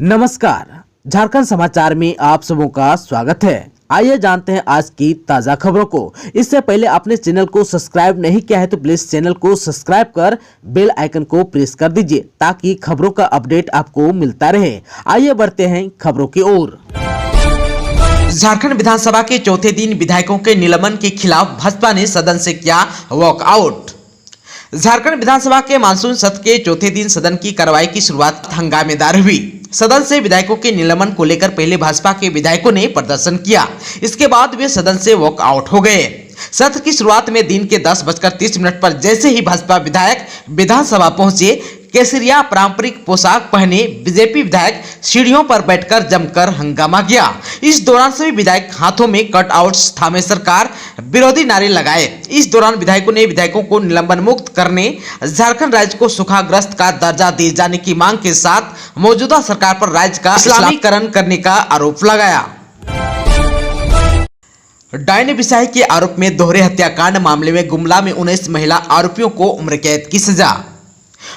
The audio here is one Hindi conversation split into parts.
नमस्कार, झारखंड समाचार में आप सबों का स्वागत है। आइए जानते हैं आज की ताजा खबरों को। इससे पहले आपने चैनल को सब्सक्राइब नहीं किया है तो प्लीज चैनल को सब्सक्राइब कर बेल आइकन को प्रेस कर दीजिए ताकि खबरों का अपडेट आपको मिलता रहे। आइए बढ़ते हैं खबरों की ओर। झारखंड विधानसभा के चौथे दिन विधायकों के निलंबन के खिलाफ भाजपा ने सदन से किया वॉकआउट। झारखंड विधानसभा के मानसून सत्र के चौथे दिन सदन की कार्रवाई की शुरुआत हंगामेदार हुई। सदन से विधायकों के निलंबन को लेकर पहले भाजपा के विधायकों ने प्रदर्शन किया, इसके बाद वे सदन से वॉकआउट हो गए। सत्र की शुरुआत में दिन के 10:30 पर जैसे ही भाजपा विधायक विधानसभा पहुंचे, केसरिया पारंपरिक पोशाक पहने बीजेपी विधायक सीढ़ियों पर बैठकर जमकर हंगामा किया। इस दौरान सभी विधायक हाथों में कटआउट्स थामे सरकार विरोधी नारे लगाए। इस दौरान विधायकों को निलंबन मुक्त करने, झारखंड राज्य को सूखाग्रस्त का दर्जा दिए जाने की मांग के साथ मौजूदा सरकार पर राज्य का इस्लामीकरण करने का आरोप लगाया। डायन बिसाही के आरोप में दोहरे हत्याकांड मामले में गुमला में 19 महिला आरोपियों को उम्र कैद की सजा।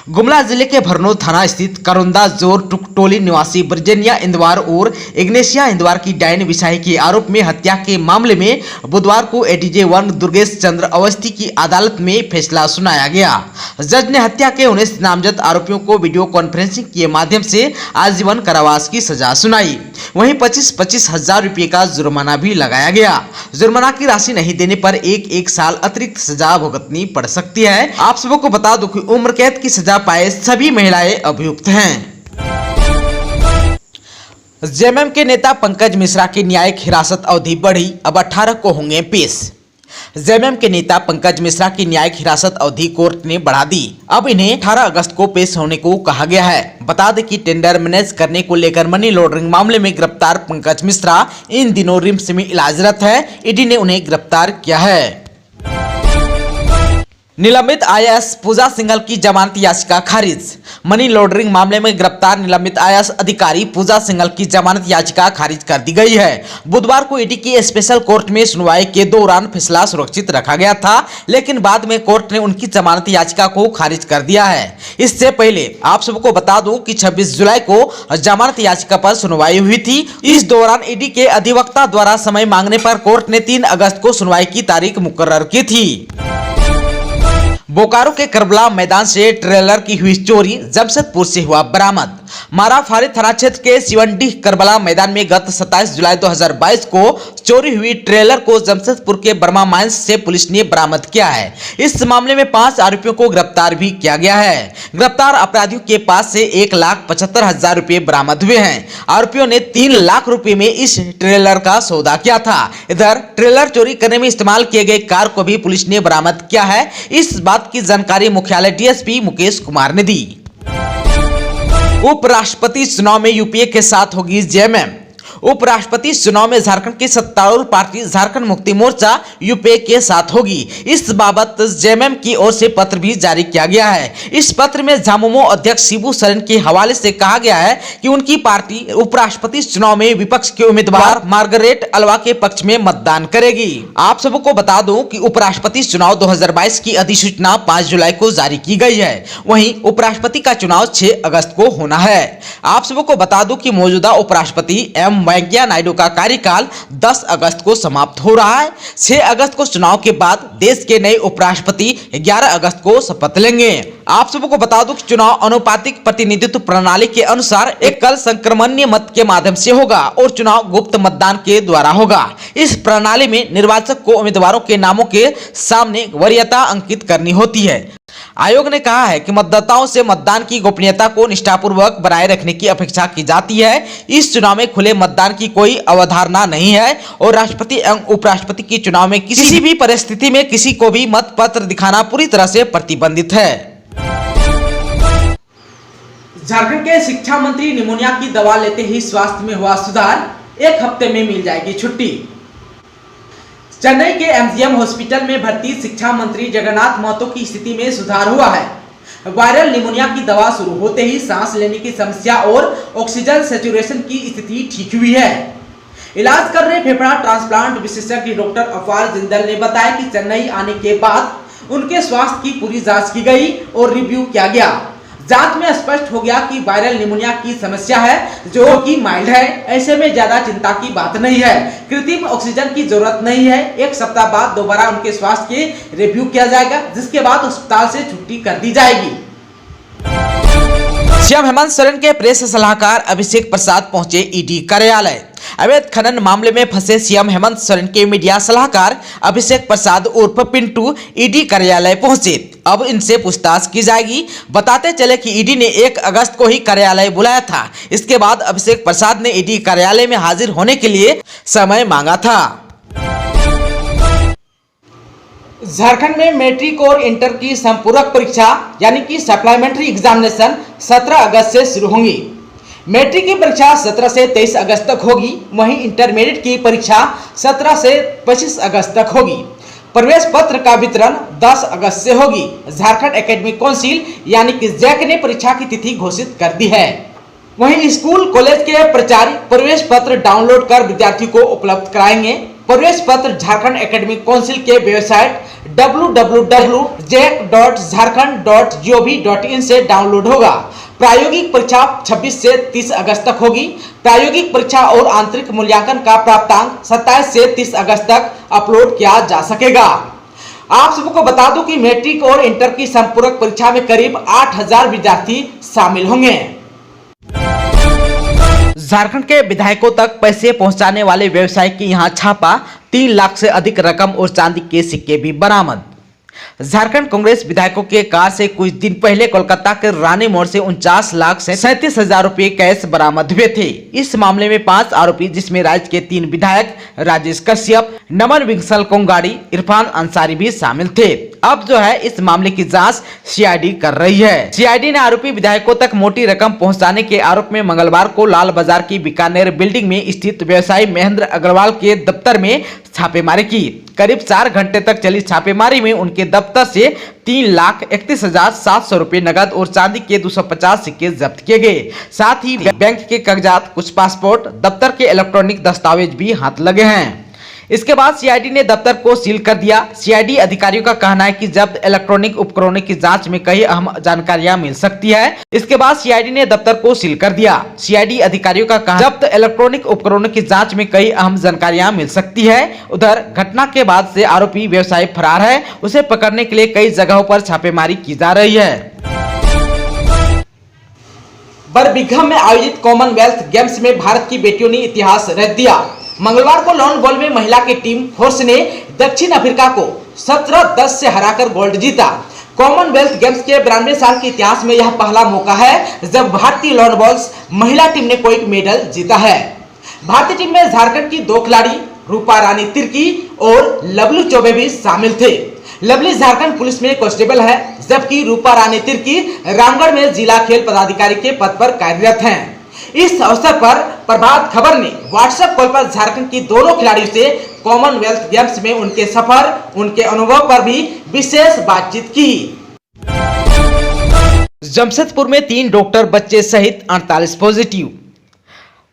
गुमला जिले के भरनोल थाना स्थित करोंदा जोर टुकटोली निवासी वर्जीनिया इंदवार और इग्नेशिया इंदवार की डायन बिसाही के आरोप में हत्या के मामले में बुधवार को एडीजे 1 दुर्गेश चंद्र अवस्थी की अदालत में फैसला सुनाया गया। जज ने हत्या के 19 नामजद आरोपियों को वीडियो कॉन्फ्रेंसिंग के माध्यम से आजीवन कारावास की सजा सुनाई। वहीं 25-25 हजार रुपये का जुर्माना भी लगाया गया। जुर्माना की राशि नहीं देने पर एक साल अतिरिक्त सजा भुगतनी पड़ सकती है। आप सबको को बता दूं कि उम्र कैद की सजा पाए सभी महिलाएं अभियुक्त हैं। जेएमएम के नेता पंकज मिश्रा की न्यायिक हिरासत अवधि बढ़ी, अब 18 को होंगे पेश। जेएमएम के नेता पंकज मिश्रा की न्यायिक हिरासत अवधि कोर्ट ने बढ़ा दी। अब इन्हें 18 अगस्त को पेश होने को कहा गया है। बता दें कि टेंडर मैनेज करने को लेकर मनी लॉन्ड्रिंग मामले में गिरफ्तार पंकज मिश्रा इन दिनों रिम्स में इलाजरत है। ईडी ने उन्हें गिरफ्तार किया है। निलंबित आईएएस पूजा सिंघल की जमानत याचिका खारिज। मनी लॉन्ड्रिंग मामले में गिरफ्तार निलंबित आईएएस अधिकारी पूजा सिंघल की जमानत याचिका खारिज कर दी गई है। बुधवार को ईडी की स्पेशल कोर्ट में सुनवाई के दौरान फैसला सुरक्षित रखा गया था, लेकिन बाद में कोर्ट ने उनकी जमानत याचिका को खारिज कर दिया है। इससे पहले आप सबको बता दूं कि 26 जुलाई को जमानत याचिका पर सुनवाई हुई थी। इस दौरान ईडी के अधिवक्ता द्वारा समय मांगने पर कोर्ट ने 3 अगस्त को सुनवाई की तारीख मुकर्रर की थी। बोकारो के करबला मैदान से ट्रेलर की हुई चोरी, जमशेदपुर से हुआ बरामद। माराफारी थाना क्षेत्र के सिवंडीह करबला मैदान में गत 27 जुलाई 2022 को चोरी हुई ट्रेलर को जमशेदपुर के बर्मा माइंस से पुलिस ने बरामद किया है। इस मामले में 5 आरोपियों को गिरफ्तार भी किया गया है। गिरफ्तार अपराधियों के पास से 1,75,000 रुपए बरामद हुए हैं। आरोपियों ने 3 लाख रुपए में इस ट्रेलर का सौदा किया था। इधर ट्रेलर चोरी करने में इस्तेमाल किए गए कार को भी पुलिस ने बरामद किया है। इस बात की जानकारी मुख्यालय डीएसपी मुकेश कुमार ने दी। उपराष्ट्रपति चुनाव में यूपीए के साथ होगी जेएमएम। उपराष्ट्रपति चुनाव में झारखंड की सत्तारूढ़ पार्टी झारखंड मुक्ति मोर्चा यूपीए के साथ होगी। इस बाबत जेएमएम की ओर से पत्र भी जारी किया गया है। इस पत्र में झामुमो अध्यक्ष शिबू सोरेन के हवाले से कहा गया है कि उनकी पार्टी उपराष्ट्रपति चुनाव में विपक्ष के उम्मीदवार मार्गरेट अल्वा के पक्ष में मतदान करेगी। आप सबको बता दूं कि उपराष्ट्रपति चुनाव 2022 की अधिसूचना 5 जुलाई को जारी की गई है। वहीं उपराष्ट्रपति का चुनाव 6 अगस्त को होना है। आप सबको बता दूं कि मौजूदा उपराष्ट्रपति एम वेंकैया नायडू का कार्यकाल 10 अगस्त को समाप्त हो रहा है। 6 अगस्त को चुनाव के बाद देश के नए उपराष्ट्रपति 11 अगस्त को शपथ लेंगे। आप सबको बता दूं कि चुनाव अनुपातिक प्रतिनिधित्व प्रणाली के अनुसार एकल संक्रमणीय मत के माध्यम से होगा और चुनाव गुप्त मतदान के द्वारा होगा। इस प्रणाली में निर्वाचक को उम्मीदवारों के नामों के सामने वरीयता अंकित करनी होती है। आयोग ने कहा है कि मतदाताओं से मतदान की गोपनीयता को निष्ठापूर्वक बनाए रखने की अपेक्षा की जाती है। इस चुनाव में खुले मतदान की कोई अवधारणा नहीं है और राष्ट्रपति एवं उपराष्ट्रपति के चुनाव में किसी भी परिस्थिति में किसी को भी मत पत्र दिखाना पूरी तरह से प्रतिबंधित है। झारखंड के शिक्षा मंत्री निमोनिया की दवा लेते ही स्वास्थ्य में हुआ सुधार, 1 हफ्ते में मिल जाएगी छुट्टी। चेन्नई के एमजीएम हॉस्पिटल में भर्ती शिक्षा मंत्री जगन्नाथ महतो की स्थिति में सुधार हुआ है। वायरल निमोनिया की दवा शुरू होते ही सांस लेने की समस्या और ऑक्सीजन सैचुरेशन की स्थिति ठीक हुई है। इलाज कर रहे फेफड़ा ट्रांसप्लांट विशेषज्ञ डॉक्टर अफार जिंदल ने बताया कि चेन्नई आने के बाद उनके स्वास्थ्य की पूरी जांच की गई और रिव्यू किया गया। जांच में स्पष्ट हो गया कि वायरल निमोनिया की समस्या है जो कि माइल्ड है। ऐसे में ज्यादा चिंता की बात नहीं है। कृत्रिम ऑक्सीजन की जरूरत नहीं है। 1 सप्ताह बाद दोबारा उनके स्वास्थ्य की रिव्यू किया जाएगा, जिसके बाद अस्पताल से छुट्टी कर दी जाएगी। सीएम हेमंत सोरेन के प्रेस सलाहकार अभिषेक प्रसाद पहुंचे ईडी कार्यालय। अवैध खनन मामले में फंसे सीएम हेमंत सोरेन के मीडिया सलाहकार अभिषेक प्रसाद उर्फ पिंटू ईडी कार्यालय पहुंचे। अब इनसे पूछताछ की जाएगी। बताते चले कि ईडी ने 1 अगस्त को ही कार्यालय बुलाया था। इसके बाद अभिषेक प्रसाद ने ईडी कार्यालय में हाजिर होने के लिए समय मांगा था। झारखंड में मैट्रिक और इंटर की संपूरक परीक्षा यानी कि सप्लीमेंट्री एग्जामिनेशन 17 अगस्त से शुरू होंगी। मैट्रिक की परीक्षा 17 से 23 अगस्त तक होगी, वहीं इंटरमीडिएट की परीक्षा 17 से 25 अगस्त तक होगी। प्रवेश पत्र का वितरण 10 अगस्त से होगी। झारखंड एकेडमिक काउंसिल यानी कि जैक ने परीक्षा की तिथि घोषित कर दी है। वहीं स्कूल कॉलेज के प्राचार्य प्रवेश पत्र डाउनलोड कर विद्यार्थियों को उपलब्ध कराएंगे। प्रवेश पत्र झारखंड एकेडमिक काउंसिल के वेबसाइट www.jac.jharkhand.gov.in से डाउनलोड होगा। प्रायोगिक परीक्षा 26 से 30 अगस्त तक होगी। प्रायोगिक परीक्षा और आंतरिक मूल्यांकन का प्राप्तांक 27 से 30 अगस्त तक अपलोड किया जा सकेगा। आप सबको बता दूं कि मैट्रिक और इंटर की संपूरक परीक्षा में करीब 8000 विद्यार्थी शामिल होंगे। झारखंड के विधायकों तक पैसे पहुंचाने वाले व्यवसायी के यहां छापा, 3 लाख से अधिक रकम और चांदी के सिक्के भी बरामद। झारखंड कांग्रेस विधायकों के कार से कुछ दिन पहले कोलकाता के रानी मोड़ से 49,37,000 रुपए कैश बरामद हुए थे। इस मामले में 5 आरोपी जिसमें राज्य के 3 विधायक राजेश कश्यप, नमन विंसल कोंगाड़ी, इरफान अंसारी भी शामिल थे। अब जो है इस मामले की जांच सीआईडी कर रही है। सीआईडी ने आरोपी विधायकों तक मोटी रकम पहुंचाने के आरोप में मंगलवार को लाल बाजार की बीकानेर बिल्डिंग में स्थित व्यवसायी महेंद्र अग्रवाल के दफ्तर में छापेमारी की। करीब 4 घंटे तक चली छापेमारी में उनके दफ्तर से 3,31,700 रुपए नगद और चांदी के 250 सिक्के जब्त किए गए। साथ ही बैंक के कागजात, कुछ पासपोर्ट, दफ्तर के इलेक्ट्रॉनिक दस्तावेज भी हाथ लगे हैं। इसके बाद सीआईडी ने दफ्तर को सील कर दिया। सीआईडी अधिकारियों का कहना है कि जब्त इलेक्ट्रॉनिक उपकरणों की जांच में कई अहम जानकारियां मिल सकती है। इसके बाद सीआईडी ने दफ्तर को सील कर दिया। सीआईडी अधिकारियों का कहना है जब्त इलेक्ट्रॉनिक उपकरणों की जांच में कई अहम जानकारियां मिल सकती है। उधर घटना के बाद से आरोपी व्यवसायी फरार है। उसे पकड़ने के लिए कई जगहों पर छापेमारी की जा रही है। बरबीघम में आयोजित कॉमनवेल्थ गेम्स में भारत की बेटियों ने इतिहास रच दिया। मंगलवार को लॉन बॉल में महिला की टीम फोर्स ने दक्षिण अफ्रीका को 17-10 से हराकर गोल्ड जीता। कॉमनवेल्थ गेम्स के 92 साल के इतिहास में यह पहला मौका है जब भारतीय लॉन बॉल्स महिला टीम ने कोई मेडल जीता है। भारतीय टीम में झारखंड की 2 खिलाड़ी रूपा रानी तिर्की और लवली चौबे भी शामिल थे। लवली झारखंड पुलिस में कांस्टेबल है, जबकि रूपा रानी तिर्की रामगढ़ में जिला खेल पदाधिकारी के पद पर कार्यरत हैं। इस अवसर पर प्रभात खबर ने व्हाट्सएप कॉल पर झारखंड की दोनों खिलाड़ियों से कॉमनवेल्थ गेम्स में उनके सफर, उनके अनुभव पर भी विशेष बातचीत की। जमशेदपुर में 3 डॉक्टर बच्चे सहित 48 पॉजिटिव।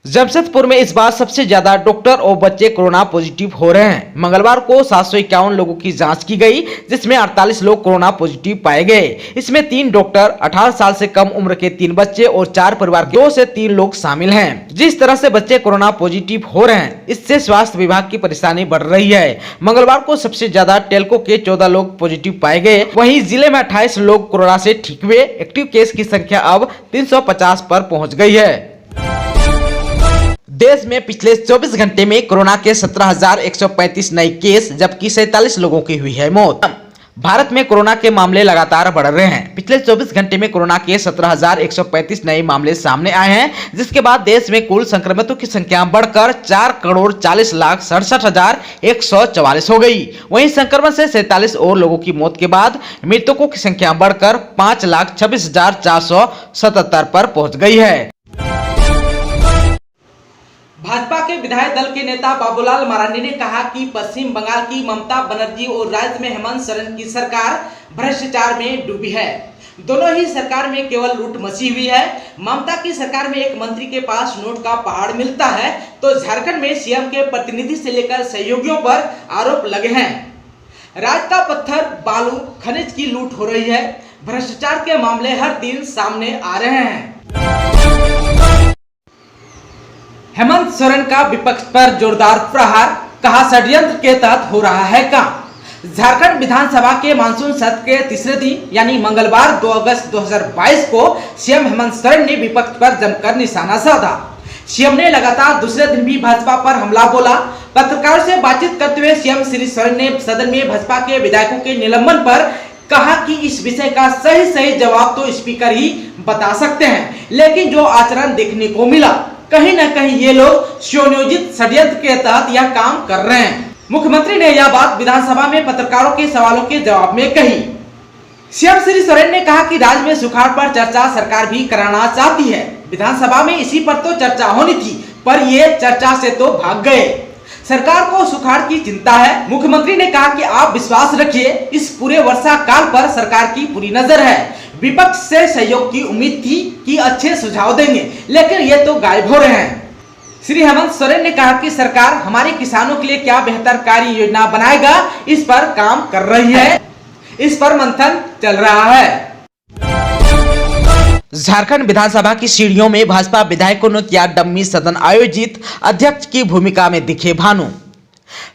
जमशेदपुर में इस बार सबसे ज्यादा डॉक्टर और बच्चे कोरोना पॉजिटिव हो रहे हैं। मंगलवार को 751 लोगों की जांच की गई, जिसमें 48 लोग कोरोना पॉजिटिव पाए गए। इसमें 3 डॉक्टर, 18 साल से कम उम्र के 3 बच्चे और 4 परिवार के 2 से 3 लोग शामिल हैं। जिस तरह से बच्चे कोरोना पॉजिटिव हो रहे हैं, इससे स्वास्थ्य विभाग की परेशानी बढ़ रही है। मंगलवार को सबसे ज्यादा टेल्को के 14 लोग पॉजिटिव पाए गए। वहीं जिले में 28 लोग कोरोना से ठीक हुए। एक्टिव केस की संख्या अब 350 पर पहुंच गई है। देश में पिछले 24 घंटे में कोरोना के 17,135 नए केस, जबकि 47 लोगों की हुई है मौत। भारत में कोरोना के मामले लगातार बढ़ रहे हैं। पिछले 24 घंटे में कोरोना के 17,135 नए मामले सामने आए हैं, जिसके बाद देश में कुल संक्रमितों की संख्या बढ़कर 4,40,67,144 हो गई। वहीं संक्रमण से 47 और लोगों की मौत के बाद मृतकों की संख्या बढ़कर 5,26,477 पर पहुंच गई है। भाजपा के विधायक दल के नेता बाबूलाल मरांडी ने कहा कि पश्चिम बंगाल की ममता बनर्जी और राज्य में हेमंत सोरेन की सरकार भ्रष्टाचार में डूबी है। दोनों ही सरकार में केवल लूट मची हुई है। ममता की सरकार में एक मंत्री के पास नोट का पहाड़ मिलता है, तो झारखंड में सीएम के प्रतिनिधि से लेकर सहयोगियों पर आरोप लगे हैं। राज का पत्थर, बालू, खनिज की लूट हो रही है। भ्रष्टाचार के मामले हर दिन सामने आ रहे हैं। हेमंत सोरेन का विपक्ष पर जोरदार प्रहार, कहा षड्यंत्र के तहत हो रहा है काम। झारखंड विधानसभा के मानसून सत्र के तीसरे दिन यानी मंगलवार 2 अगस्त 2022 को सीएम हेमंत सोरेन ने विपक्ष पर जमकर निशाना साधा। सीएम ने लगातार दूसरे दिन भी भाजपा पर हमला बोला। पत्रकारों से बातचीत करते हुए सीएम श्री सोरेन ने सदन में भाजपा के विधायकों के निलंबन पर कहा कि इस विषय का सही जवाब तो स्पीकर ही बता सकते हैं, लेकिन जो आचरण देखने को मिला, कहीं न कहीं ये लोग सुनियोजित षड्यंत्र के तहत यह काम कर रहे हैं। मुख्यमंत्री ने यह बात विधानसभा में पत्रकारों के सवालों के जवाब में कही। सीएम श्री सोरेन ने कहा कि राज्य में सुखाड़ पर चर्चा सरकार भी कराना चाहती है। विधानसभा में इसी पर तो चर्चा होनी थी, पर ये चर्चा से तो भाग गए। सरकार को सुखाड़ की चिंता है। मुख्यमंत्री ने कहा कि आप विश्वास रखिए, इस पूरे वर्षा काल पर सरकार की पूरी नजर है। विपक्ष से सहयोग की उम्मीद थी कि अच्छे सुझाव देंगे, लेकिन ये तो गायब हो रहे हैं। श्री हेमंत सोरेन ने कहा कि सरकार हमारे किसानों के लिए क्या बेहतर कार्य योजना बनाएगा, इस पर काम कर रही है, इस पर मंथन चल रहा है। झारखंड विधानसभा की सीढ़ियों में भाजपा विधायकों ने किया डम्मी सदन आयोजित, अध्यक्ष की भूमिका में दिखे भानु।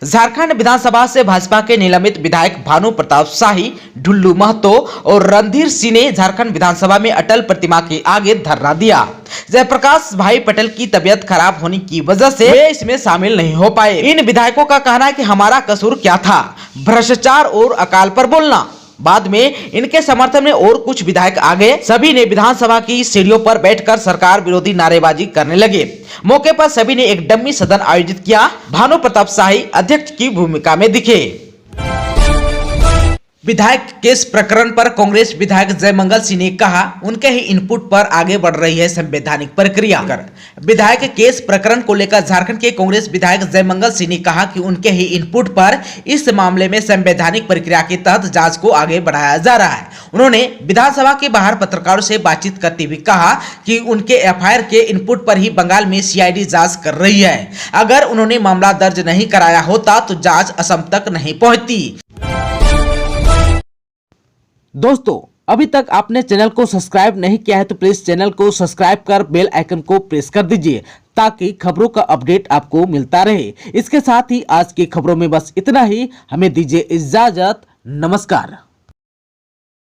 झारखंड विधानसभा से भाजपा के निलंबित विधायक भानु प्रताप शाही, ढुल्लू महतो और रणधीर सिंह ने झारखंड विधानसभा में अटल प्रतिमा के आगे धरना दिया। जयप्रकाश भाई पटेल की तबीयत खराब होने की वजह से वे इसमें शामिल नहीं हो पाए। इन विधायकों का कहना है कि हमारा कसूर क्या था, भ्रष्टाचार और अकाल पर बोलना। बाद में इनके समर्थन में और कुछ विधायक आगे, सभी ने विधानसभा की सीढ़ियों पर बैठकर सरकार विरोधी नारेबाजी करने लगे। मौके पर सभी ने एक डम्मी सदन आयोजित किया। भानु प्रताप शाही अध्यक्ष की भूमिका में दिखे। विधायक केस प्रकरण पर कांग्रेस विधायक जयमंगल सिंह ने कहा, उनके ही इनपुट पर आगे बढ़ रही है संवैधानिक प्रक्रिया। विधायक केस प्रकरण को लेकर झारखंड के कांग्रेस विधायक जयमंगल सिंह ने कहा कि उनके ही इनपुट पर इस मामले में संवैधानिक प्रक्रिया के तहत जांच को आगे बढ़ाया जा रहा है। उन्होंने विधानसभा के बाहर पत्रकारों से बातचीत करते हुए कहा कि उनके एफआईआर के इनपुट पर ही बंगाल में सीआईडी जांच कर रही है। अगर उन्होंने मामला दर्ज नहीं कराया होता तो जांच असम तक नहीं पहुंचती। दोस्तों, अभी तक आपने चैनल को सब्सक्राइब नहीं किया है तो प्लीज चैनल को सब्सक्राइब कर बेल आइकन को प्रेस कर दीजिए, ताकि खबरों का अपडेट आपको मिलता रहे। इसके साथ ही आज की खबरों में बस इतना ही। हमें दीजिए इजाजत। नमस्कार।